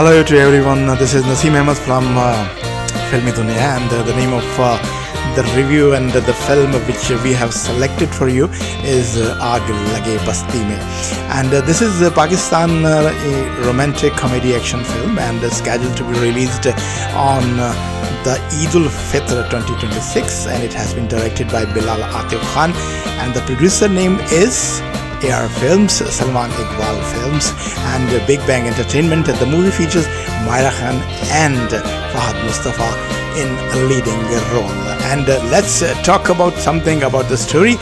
Hello to everyone. This is Naseem Ahmed from Filmi Dunia, and the name of the review and the film which we have selected for you is Aag Lage Basti Mein. And this is Pakistan a romantic comedy action film and scheduled to be released on the Eid ul-Fitr 2026, and it has been directed by Bilal Atif Khan, and the producer name is AR Films, Salman Iqbal Films, and Big Bang Entertainment. The movie features Myra Khan and Fahad Mustafa in a leading role. And let's talk about something about the story.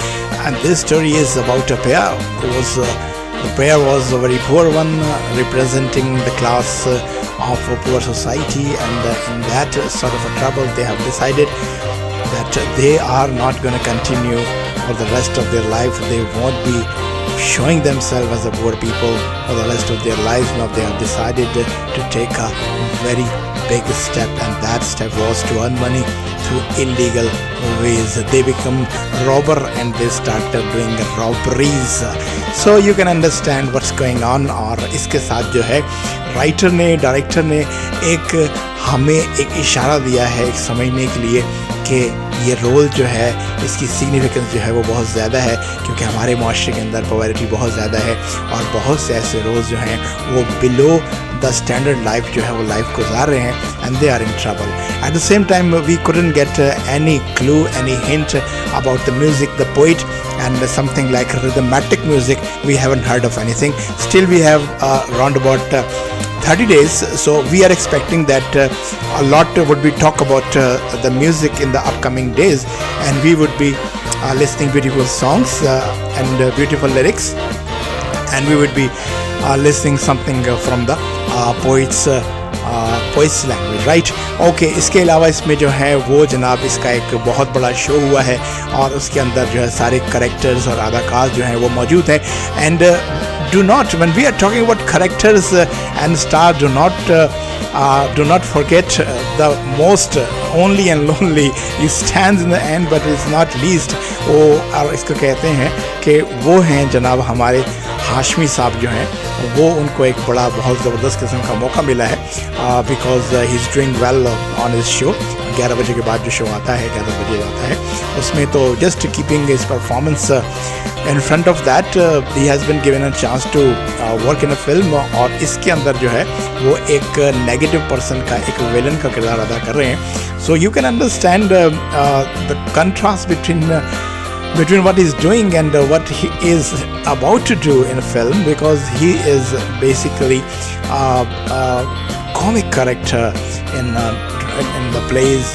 And this story is about a pair. The pair was a very poor one, representing the class of a poor society, and in that sort of a trouble, they have decided that they are not going to continue for the rest of their life. They won't be showing themselves as a poor people for the rest of their lives. Now they have decided to take a very big step, and that step was to earn money through illegal ways. They become robber and they start doing robberies. So you can understand what's going on. और इसके साथ जो है writer ने, director ने एक हमें एक इशारा दिया है एक समझने के लिए कि ये रोल जो है इसकी सिग्निफिकेंस जो है वो बहुत ज़्यादा है, क्योंकि हमारे माशरे के अंदर पॉवर्टी बहुत ज़्यादा है और बहुत से ऐसे रोल्स जो हैं वो बिलो द स्टैंडर्ड लाइफ जो है वो लाइफ गुजार रहे हैं, and they are in trouble. At the same time we couldn't get any clue, any hint about the music, the poet, and something like rhythmatic music. We haven't heard of anything. Still we have around about 30 days, so we are expecting that a lot would be talk about the music in the upcoming days, and we would be listening beautiful songs and beautiful lyrics, and we would be listening something from the poets language, right. Okay, इसके अलावा इसमें जो है वो जनाब इसका एक बहुत बड़ा शो हुआ है और उसके अंदर जो है सारे करेक्टर्स और अदाकार जो हैं वो मौजूद हैं. And do not, when we are talking about characters and star, do not forget the most only and lonely. He stands in the end but is not least. वो और इसको कहते हैं कि वो हैं जनाब हमारे हाशमी साहब जो हैं, वो उनको एक बड़ा बहुत ज़बरदस्त किस्म का मौका मिला है because he is doing well on his show. 11 बजे के बाद जो शो आता है 11 बजे आता है, उसमें तो just keeping his performance in front of that he has been given a chance to work in a film. और इसके अंदर जो है वो एक नेगेटिव पर्सन का, एक विलन का किरदार अदा कर रहे हैं. So you can understand the contrast between what he's doing and what he is about to do in a film, because he is basically a comic character in the plays,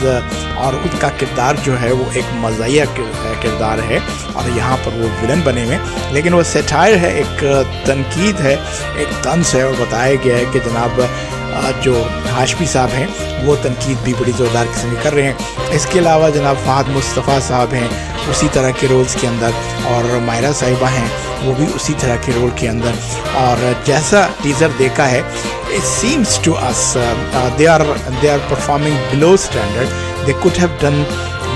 और उसका किरदार जो है वो एक मज़ाहिया किरदार है और यहाँ पर वो विलन बने हुए, लेकिन वो सेटायर है, एक तनकीद है, एक तंज है. और बताया गया है कि जनाब जो हाशमी साहब हैं वो तनकीद भी बड़ी ज़ोरदार किस्म की कर रहे हैं. इसके अलावा जनाब फ़हद मुस्तफ़ा साहब हैं उसी तरह के रोल्स के अंदर, और मायरा साहिबा हैं वो भी उसी तरह के रोल के अंदर. और जैसा टीज़र देखा है, it seems to us they are performing below standard. They could have done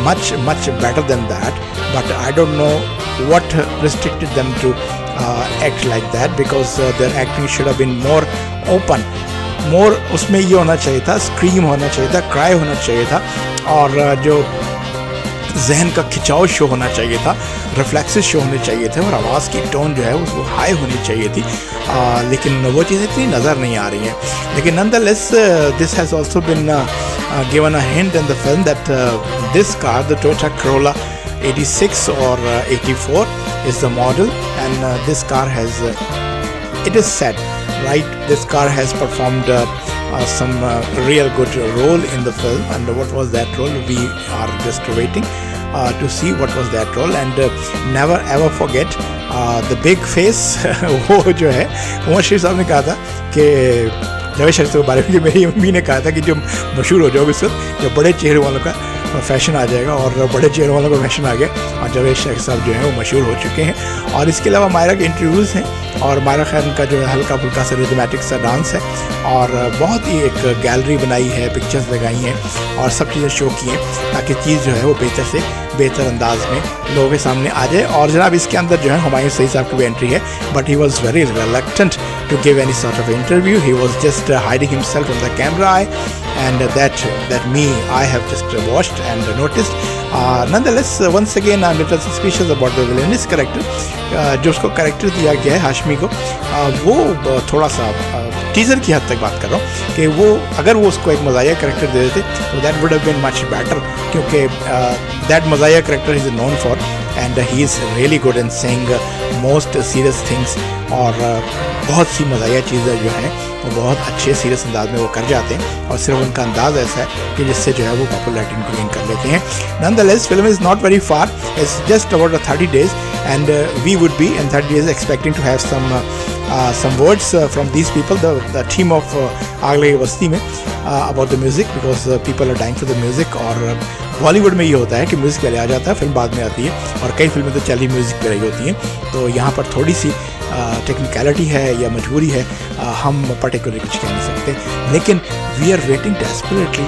much better than that, but I don't know what restricted them to act like that, because their acting should have been more open, more उसमें ये होना चाहिए था, scream होना चाहिए था, cry होना चाहिए था, और जो जहन का खिंचाव शो होना चाहिए था, रिफ्लेक्सेस शो होने चाहिए थे, और आवाज़ की टोन जो है वो हाई होनी चाहिए थी. लेकिन वो चीज़ें इतनी नज़र नहीं आ रही हैं. लेकिन nonetheless this has also been given a hint in the film that this car, the Toyota Corolla 86 or 84 is the model, and this car has it is said, right, this car has performed some real good role in the film. And what was that role? We are just waiting to see what was that role. And never ever forget the big face. वो जो है उमर शरीफ साहब ने कहा था कि जावेद शरीफ के बारे में, मेरी मम्मी ने कहा था कि जो मशहूर हो जाओगे इस वक्त, जो बड़े चेहरे वालों का फैशन आ जाएगा, और बड़े चेहरे वालों का फैशन आ गया, और जावेद शरीफ साहब जो हैं वो मशहूर हो चुके हैं. और इसके अलावा मायरा के इंटरव्यूज़ हैं, और मायरा खान का जो है हल्का फुल्का सा रिदमेटिक सा डांस है, और बहुत ही एक गैलरी बनाई है, पिक्चर्स लगाई हैं और सब चीज़ें शो की हैं ताकि चीज़ जो है वो बेहतर से बेहतर अंदाज में लोगों के सामने आ जाए। और जनाब इसके अंदर जो है हुमायूं सईद साहब की भी एंट्री है, but he was very reluctant to give any sort of interview. He was just hiding himself from the camera eye, and that me I have just watched and noticed. Nonetheless, once again I'm little suspicious about the villainous character. जो उसको character दिया गया है हाशमी को, वो थोड़ा सा teaser की हद तक बात कर रहा हूँ कि वो अगर वो उसको एक मज़ाहिया कैरेक्टर दे देते तो that would have been much better, क्योंकि दैट मज़ाहिया character is known for and he is really good in saying most serious things. और बहुत सी मज़ाहिया चीज़ें जो हैं वो बहुत अच्छे सीरियस अंदाज में वो कर जाते हैं, और सिर्फ उनका अंदाज़ ऐसा है कि जिससे जो है वो पॉपुलैरिटी इनको गेन कर लेते हैं। Nonetheless, film is not very far. It's just about 30 days, and we would be in 30 days expecting to have some words from these people, the team of आग लगे बस्ती में, about the music, because people are dying for the music। और बॉलीवुड में ये होता है कि music पहले आ जाता है, फिल्म बाद में आती है, और कई फिल्में तो चली म्यूज़िक पे रही होती हैं। तो यहाँ पर थोड़ी सी टेक्निकलिटी है या मजबूरी है, हम पर्टिकुलरली कुछ कह नहीं सकते, लेकिन we are waiting desperately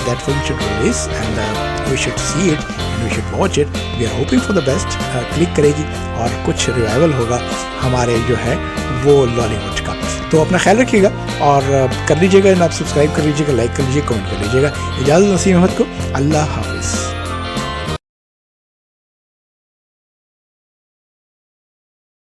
that film should release and we should see it and we should watch it. We are hoping for the best. Click करेगी और कुछ रिवाइवल होगा हमारे जो है वो लॉलीवुड का। तो अपना ख्याल रखिएगा और कर लीजिएगा, आप सब्सक्राइब कर लीजिएगा, लाइक कर लीजिएगा, कमेंट कर लीजिएगा। इजाज़त नसीम अहमद को, अल्लाह हाफिज़।